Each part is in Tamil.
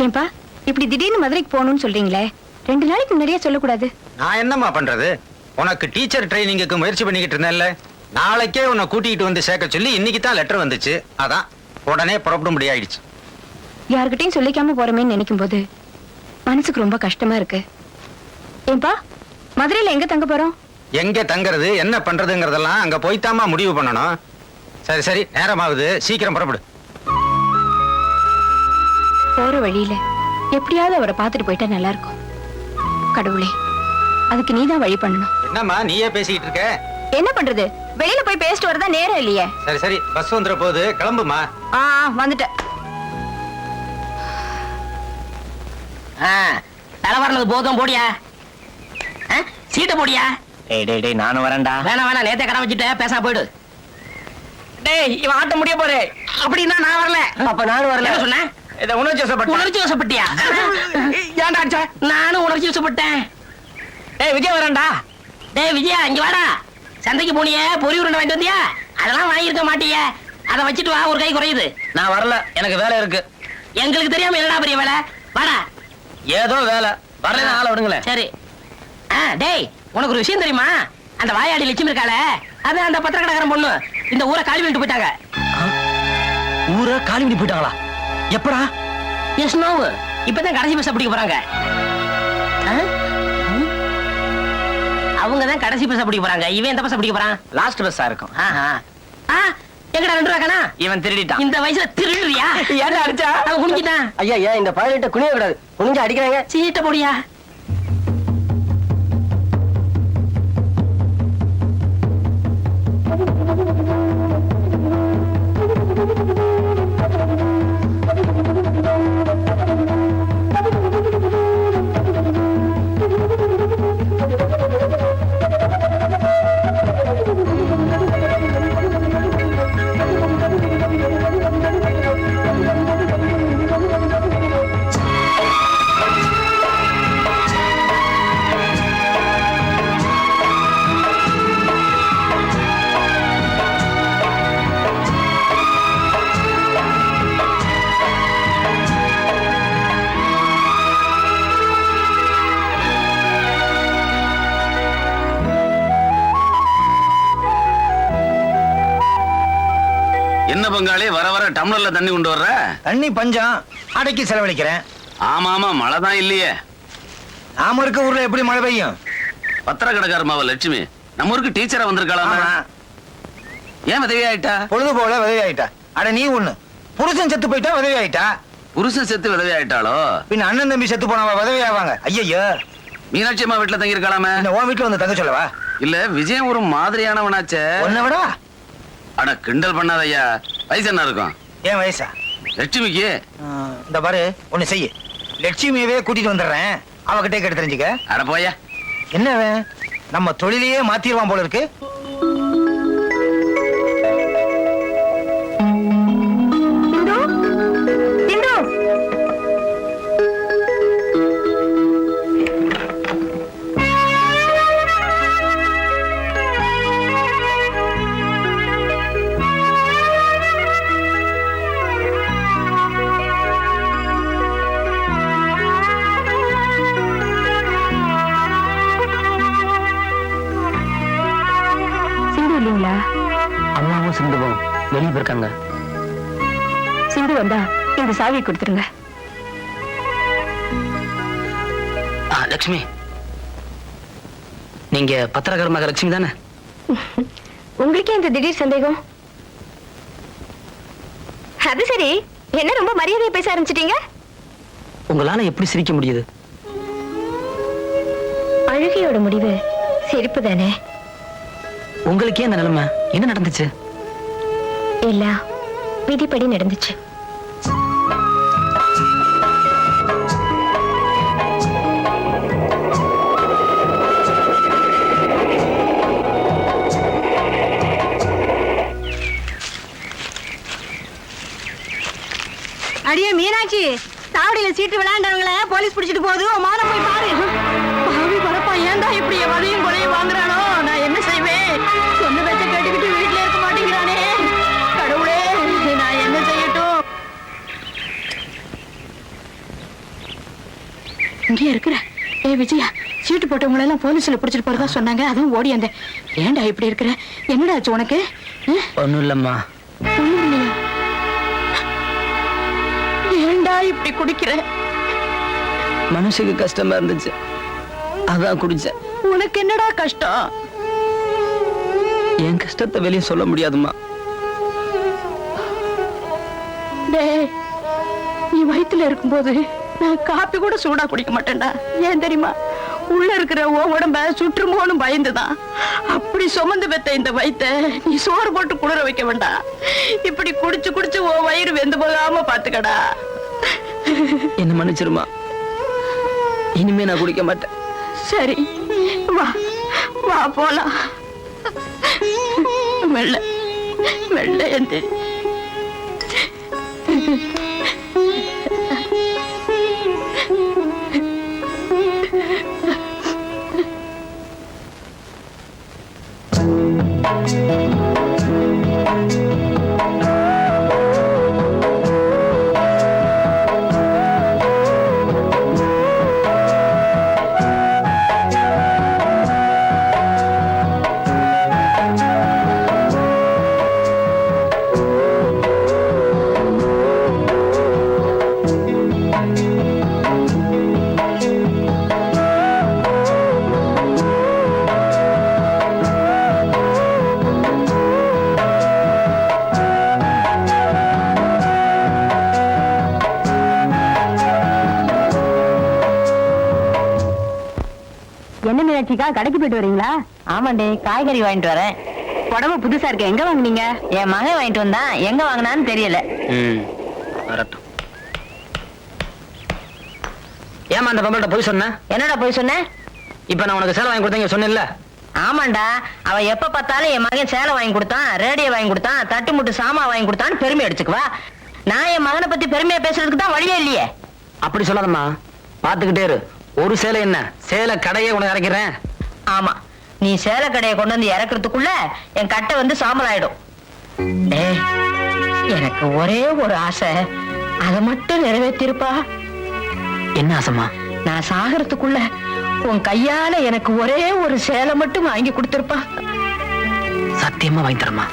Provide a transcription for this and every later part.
ஏன்பா இப்படி திடீர்னு மதுரைக்கு போகணும்னு சொல்றீங்களே, 2 நாளைக்கு முன்னாடியே சொல்லக்கூடாது? நான் என்னம்மா பண்றது? உனக்கு டீச்சர் ட்ரைனிங்குக்கு முயற்சி பண்ணிக்கிட்டு இருந்தேன்ல, நாளைக்கே உன்னை கூட்டிகிட்டு வந்து சேர்க்க சொல்லி இன்னைக்கு தான் லெட்டர் வந்துச்சு. அதான் உடனே புறப்பட முடியாயிடுச்சு. யாருக்கிட்டையும் சொல்லிக்காம போறமேன்னு நினைக்கும் போது மனசுக்கு ரொம்ப கஷ்டமா இருக்கு. ஏன்பா மதுரையில எங்க தங்க போறோம்? எங்க தங்குறது, என்ன பண்றதுங்கிறதெல்லாம் அங்க போய்த்தாமா முடிவு பண்ணணும். சரி சரி, நேரமாகுது, சீக்கிரம் புறப்படு. போற வழியில எப்படியாவது அவரை பார்த்துட்டு போயிட்டா நல்லா இருக்கும். கடவுளே, அதுக்கு நீதான் வழி பண்ணணும். என்னம்மா நீயே பேசிக்கிட்டு இருக்க? என்ன பண்றது, வெளியில போய் பேசிட்டு வரதா நேரம் இல்லையே. சரி சரி, பஸ் வந்துற போது கிளம்புமா. வந்துட்டேன். தலை வரனது போதும், போடியா சீட்டை போடியா. டேய் டேய் டேய், நானும் வரேன்டா. வேணாம் வேணாம், நேத்தே கடை வச்சுட்டு பேசாம போயிடு. டேய் இவன் ஆட்ட முடிய போறே. அப்படின்னா நான் வரல. அப்ப நானும் வரல. என்ன சொன்னேன்? இத உணர்ச்சி வசப்பட்டியா? ஏன்டா அடிச்ச? நானும் உணர்ச்சி வசப்பட்டேன். டேய் விஜய் வரேன்டா. டேய் விஜயா, இங்க வாடா. சந்தைக்கு போனியே, பொரி உருண்டை வாங்கிட்டு வந்தியா? அதெல்லாம் வாங்கியிருக்க மாட்டிய. அதை வச்சுட்டு வா, ஒரு கை குறையுது. நான் வரல, எனக்கு வேலை இருக்கு. எங்களுக்கு தெரியாம என்னடா பெரிய வேலை? வாடா. ஏதோ வேலை, வரல ஆளை விடுங்களேன். சரி. டேய் உனக்கு ஒரு விஷயம் தெரியுமா? அந்த வாயாடி லட்சுமி இருக்காளே, அது அந்த பத்திரக்கடைக்காரன் பொண்ணு இந்த ஊரை காலி பண்ணிட்டு போயிட்டாங்க. ஊரை காலி பண்ணி போயிட்டாங்களா? எப்படா? எஸ் நோ, இப்பதான் கடைசி பஸ் பிடிக்க போறாங்க. அவங்க தான் கடைசி பஸ் பிடிக்க போறாங்க. இவன் எந்த பஸ் பிடிக்க போறான்? லாஸ்ட் பஸ்ஸா இருக்கும். எங்கடா 2 ரூபாய்க்கானா? இவன் திருடிட்டான். இந்த வயசுல திருடுறியா? ஏன்டா அடிச்சா? அவன் குனிஞ்சிட்டான். ஐயா ஏன் இந்த பைலட்ட குனிய கூடாது, குனிஞ்சு அடிக்கிறாங்க. சீட்ட போடியா. என்ன பங்காளி, வர வர டம்ளர்ல தண்ணி கொண்டு வர்ற? தண்ணி பஞ்சம், அடைக்கி செலவழிக்கிறேன். ஆமா ஆமா, மழை தான் இல்லையே. நாம இருக்க ஊர்ல எப்படி மழை பெய்யும்? பத்திரக்கடைக்கார மாவ லட்சுமி நம்ம ஊருக்கு டீச்சரா வந்திருக்காளாமா. ஏன் விதவி ஆயிட்டா? பொழுது போல விதவி ஆயிட்டா. அட நீ ஒண்ணு, புருஷன் செத்து போயிட்டா விதவி ஆயிட்டா. புருஷன் செத்து விதவி ஆயிட்டாளோ? பின்ன அண்ணன் தம்பி செத்து போனவா விதவி ஆவாங்க? ஐயோ, மீனாட்சி அம்மா வீட்டுல தங்கி இருக்கலாமே. உன் வீட்டுல வந்து தங்க சொல்லவா? இல்ல விஜயம் ஒரு மாதிரியானவனாச்சே. உன்னை விடவா? அட கிண்டல் பண்ணாத ஐயா, வயசு என்ன இருக்கும்? ஏன் வயசா? லட்சுமிக்கு இந்த பாரு, ஒண்ணு செய்ய, லட்சுமியவே கூட்டிட்டு வந்துடுறேன், அவகிட்டே கேட்டு தெரிஞ்சுக்க. அட போயா. என்ன நம்ம தொழிலையே மாத்திடுவான் போல இருக்கு. அம்மாவும் சிந்துவும் வெளியே போயிருக்காங்க. சிந்து வந்தா இந்த சாவி கொடுத்துருங்க. லட்சுமி, நீங்க பத்திரக்கார மக லட்சுமி தானே? உங்களுக்கே இந்த திடீர் சந்தேகம்? அது சரி, என்ன ரொம்ப மரியாதையை பேச ஆரம்பிச்சிட்டீங்க? உங்களால எப்படி சிரிக்க முடியுது? அழுகையோட முடிவு சிரிப்பு தானே. உங்களுக்கே அந்த நிலைமை, என்ன நடந்துச்சு? எல்லாம் விதிப்படி நடந்துச்சு. அடியே மீனாட்சி, சாவடியில சீட்டு விளையாண்டவங்கள போலீஸ் பிடிச்சிட்டு போகுது, மானம் போய் பாரு. பாவி பரப்பா, ஏன்டா இப்படி எதையும் கொலையும் வாங்குறானோ? நான் என்ன செய்வேன்? சொன்ன பேச்ச கேட்டுக்கிட்டு வீட்டுல இருக்க மாட்டேங்கிறானே. கடவுளே, நான் என்ன செய்யட்டும்? இங்கே இருக்கிற விஜயா, சீட்டு போட்டவங்களை எல்லாம் போலீஸ்ல பிடிச்சிட்டு போறதா சொன்னாங்க. அதுவும் ஓடி வந்தேன். ஏன்டா இப்படி இருக்கிற? என்னடா ஆச்சு உனக்கு? ஒண்ணும் இல்லம்மா. ஒண்ணும் இல்லையா? ஏன்டா இப்படி குடிக்கிற? மனசுக்கு கஷ்டமா இருந்துச்சு, அதான் குடிச்சேன். உனக்கு என்னடா கஷ்டம்? என் கஷ்டத்தை வெளியே சொல்ல முடியாதுமா. டேய், நீ வயித்துல இருக்கும்போது நான் காப்பி கூட சூடா குடிக்க மாட்டேன்டா. ஏன் தெரியுமா? உள்ள இருக்கிற உடம்ப சுற்றுமோன்னு பயந்துதான். அப்படி சுமந்து பெத்த இந்த வயித்தை நீ சோறு போட்டு குளிர வைக்க வேண்டாம். இப்படி குடிச்சு குடிச்சு வயிறு வெந்து போகாம பாத்துக்கடா. என்ன மன்னிச்சிருமா, இனிமே நான் குடிக்க மாட்டேன். சரி, வா வா போலாம். வெள்ள வெள்ள எந்த என்ன மீனாட்சிக்கா, கடைக்கு போயிட்டு வரீங்களா? ஆமாண்டி, காய்கறி வாங்கிட்டு வரேன். புடவை புதுசா இருக்கு, எங்க வாங்குனீங்க? என் மகன் வாங்கிட்டு வந்தான், எங்க வாங்கினான்னு தெரியல. வரட்டும். ஏமா அந்த பொம்பளை போய் சொன்ன? என்னடா போய் சொன்ன? இப்ப நான் உனக்கு சேலை வாங்கி கொடுத்தேங்க சொன்னேன்ல. ஆமாண்டா, அவ எப்ப பார்த்தாலும் என் மகன் சேலை வாங்கி கொடுத்தான், ரேடியோ வாங்கி கொடுத்தான், தட்டு முட்டு சாமா வாங்கி கொடுத்தான்னு பெருமை அடிச்சுக்குவா. நான் என் மகனை பத்தி பெருமையா பேசுறதுக்கு தான் வழியே இல்லையே. அப்படி சொல்லாதம்மா, பாத்துக்கிட்டே இரு. ஒரு சேலை என்ன, சேலை கடையே உனக்கு இறக்கிறேன். ஆமா, நீ சேலை கடையை கொண்டு வந்து இறக்குறதுக்குள்ள என் கட்டை வந்து சாம்பல் ஆயிடும். டேய், எனக்கு ஒரே ஒரு ஆசை, அதை மட்டும் நிறைவேற்றிருப்பா. என்ன ஆசைமா? நான் சாகறதுக்குள்ள உன் கையால எனக்கு ஒரே ஒரு சேலை மட்டும் வாங்கி கொடுத்திருப்பா. சத்தியமா வாங்கி தரமா?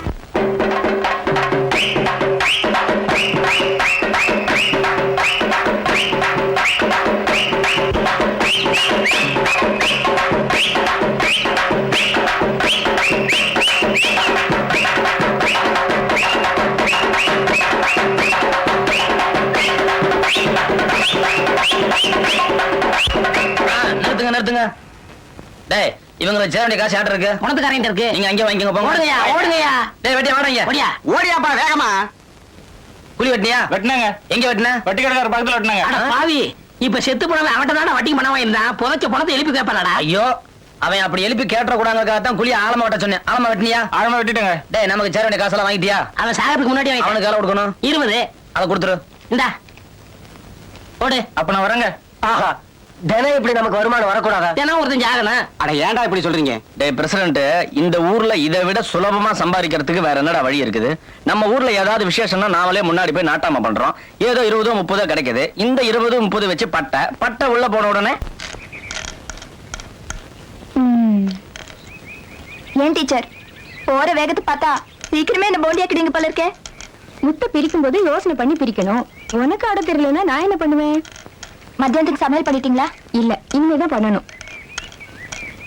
நிறுத்துங்க நிறுத்துங்க. டேய், இவங்களை சேர வேண்டிய காசு ஆட்ட இருக்கு. உனக்கு கரண்ட் இருக்கு. நீங்க அங்கே வாங்கிக்கோங்க போங்க. ஓடுங்கயா, ஓடுங்கயா. டேய் வெட்டியா வாடங்க. ஓடியா. ஓடியாப்பா வேகமா. குழி வெட்டினியா? வெட்டினாங்க. எங்க வெட்டின? வட்டி கடைக்கார பக்கத்துல வெட்டினாங்க. அட பாவி, இப்ப செத்து போனவன் அவன்கிட்ட தானே வட்டிக்கு பணம் வாங்கியிருந்தான். புதைச்ச பணத்தை எழுப்பி கேட்பானடா. ஐயோ, அவன் அப்படி எழுப்பி கேட்ட கூடாதுக்காகத்தான் குழி ஆழமா வெட்ட சொன்னேன். ஆழமா வெட்டினியா? ஆழமா வெட்டிட்டாங்க. டேய், நமக்கு சேர வேண்டிய காசெல்லாம் வாங்கிட்டியா? அவன் சாகறதுக்கு முன்னாடி வாங்கி அவனுக்கு வேலை கொடுக்கணும். 20. அதை கொடுத்துரு. இந்தா ஓடு. அப்ப நான் வரேங்க. ஆஹா, தினம் இப்படி நமக்கு வருமானம் வரக்கூடாதா? தினம் ஒருத்தன் ஜாகணும். அட ஏன்டா இப்படி சொல்றீங்க? டேய் பிரசிடண்ட், இந்த ஊர்ல இதை விட சுலபமா சம்பாதிக்கிறதுக்கு வேற என்னடா வழி இருக்குது? நம்ம ஊர்ல ஏதாவது விசேஷம்னா நாமளே முன்னாடி போய் நாட்டாம பண்றோம். ஏதோ 20 30 கிடைக்குது. இந்த 20 30 வச்சு பட்டை உள்ள போன உடனே. ஏன் டீச்சர், போற வேகத்தை பார்த்தா சீக்கிரமே என்ன போண்டியா கிடிங்க போல இருக்கே. முட்டை பிரிக்கும் போது யோசனை பண்ணி பிரிக்கணும். உனக்கு ஆட தெரியலன்னா நான் என்ன பண்ணுவேன்? மத்தியானத்துக்கு சமையல் பண்ணிட்டீங்களா? இல்ல, இனிமேதான் பண்ணணும்.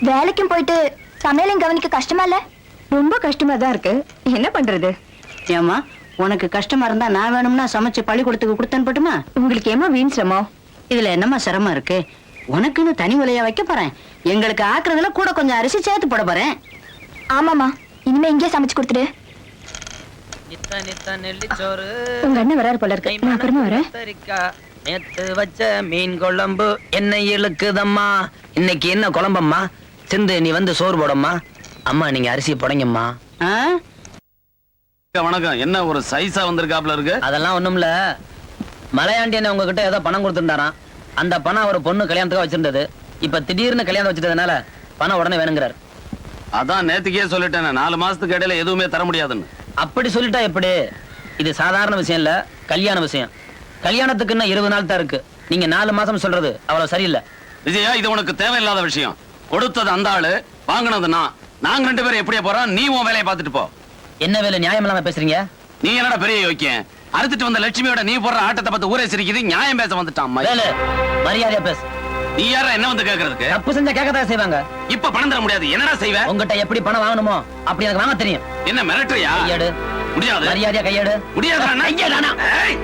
வேலைக்கும் போயிட்டு சமையலையும் கவனிக்க கஷ்டமா இல்ல? ரொம்ப கஷ்டமா தான் இருக்கு. என்ன பண்றது? ஏமா, உனக்கு கஷ்டமா இருந்தா நான் வேணும்னா சமைச்சு பள்ளிக்கூடத்துக்கு கொடுத்தேன் பட்டுமா? உங்களுக்கு ஏமா வீண் சிரமம்? இதுல என்னமா சிரமம் இருக்கு? உனக்குன்னு தனி உலையா வைக்க போறேன். எங்களுக்கு ஆக்குறதுல கூட கொஞ்சம் அரிசி சேர்த்து போட போறேன். ஆமாமா, இனிமே இங்கே சமைச்சு கொடுத்துடு. உங்க அண்ணன் வராரு போல இருக்கு. நான் அப்புறமா வரேன். நேத்து வச்ச மீன் குழம்பு என்ன இழுக்குதம்மா. இன்னைக்கு என்ன குழம்பம்மா? சிந்து, நீ வந்து சோறு போடம்மா. அம்மா, நீங்க அரிசி போடங்கம்மா. ஆ? வணக்கம். என்ன ஒரு சைஸா வந்திருக்காப்ல இருக்கு? அதெல்லாம் ஒண்ணும்ல, மலையாண்டி என்ன உங்ககிட்ட ஏதோ பணம் கொடுத்துட்டாராம். அந்த பணம் ஒரு பொண்ணு கல்யாணத்துக்கு வச்சிருந்தது. இப்ப திடீர்னு கல்யாணம் வச்சிட்டதுனால பணம் உடனே வேணுங்கிறார். அதான் நேத்துக்கே சொல்லிட்டேன், 4 மாசத்துக்கு இடையில எதுவுமே தர முடியாதுன்னு. அப்படி சொல்லிட்டா எப்படி? இது சாதாரண விஷயம் இல்ல, கல்யாண விஷயம். கல்யாணத்துக்கு இன்னும் 20 நாள் தான் இருக்கு. நீங்க 4 மாசம் சொல்றது அவ்வளவு சரியில்லை. விஜயா, இது உனக்கு தேவையில்லாத விஷயம். கொடுத்தது அந்த ஆளு, வாங்கினது நாங்க 2 பேரும் எப்படியே போறோம். நீ உன் வேலையை பார்த்துட்டு போ. என்ன வேலை நியாயம் இல்லாம பேசுறீங்க? நீ என்னடா பெரிய யோக்கியம்? அறுத்துட்டு வந்த லட்சுமியோட நீ போடுற ஆட்டத்தை பார்த்து ஊரே சிரிக்குது. நியாயம் பேச வந்துட்டான். வேலை மரியாதையா பேசு. நீ யாரா என்ன வந்து கேக்குறதுக்கு? தப்பு செஞ்சா கேட்கதான் செய்வாங்க. இப்ப பணம் தர முடியாது. என்னடா செய்வ? உங்ககிட்ட எப்படி பணம் வாங்கணுமோ அப்படி எனக்கு வாங்க தெரியும். என்ன மிரட்டுறியா? கையேடு. முடியாது. மரியாதையா கையேடு. முடியாது. கையேடானா? ஏய்!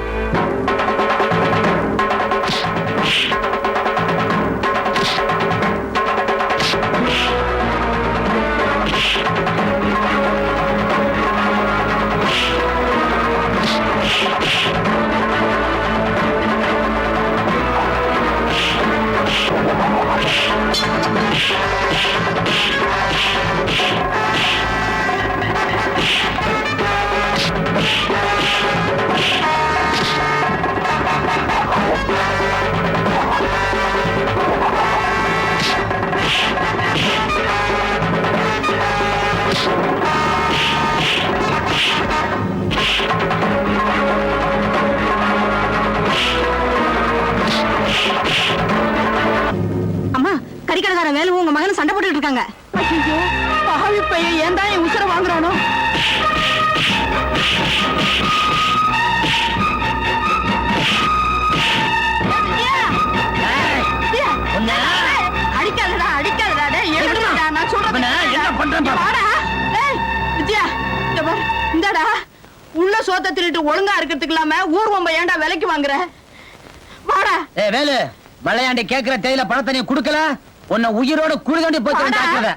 அம்மா, கறிக்கடைக்கார வேலு உங்க மகன் சண்டை போட்டுட்டு இருக்காங்க. ஐயோ, பாவி பையன் ஏன் தான் என் உசுரை வாங்குறானோ? அடிக்காதடா, அடிக்காதடா. டேய், எழுந்துடா, நான் சொல்றேன். என்ன பண்றேன் பாரு. வாடா. டேய், விஜயா, இங்க பாரு. இந்தாடா, உள்ள சோத்த திருட்டு ஒழுங்கா இருக்கிறதுக்கு இல்லாம ஊர் வம்ப ஏன்டா விலைக்கு வாங்குற? வாடா. வேலு, விளையாண்டி கேட்கிற தேயில பணத்தை நீ குடுக்கல, உன்னை உயிரோட குளிதாண்டி போச்சு.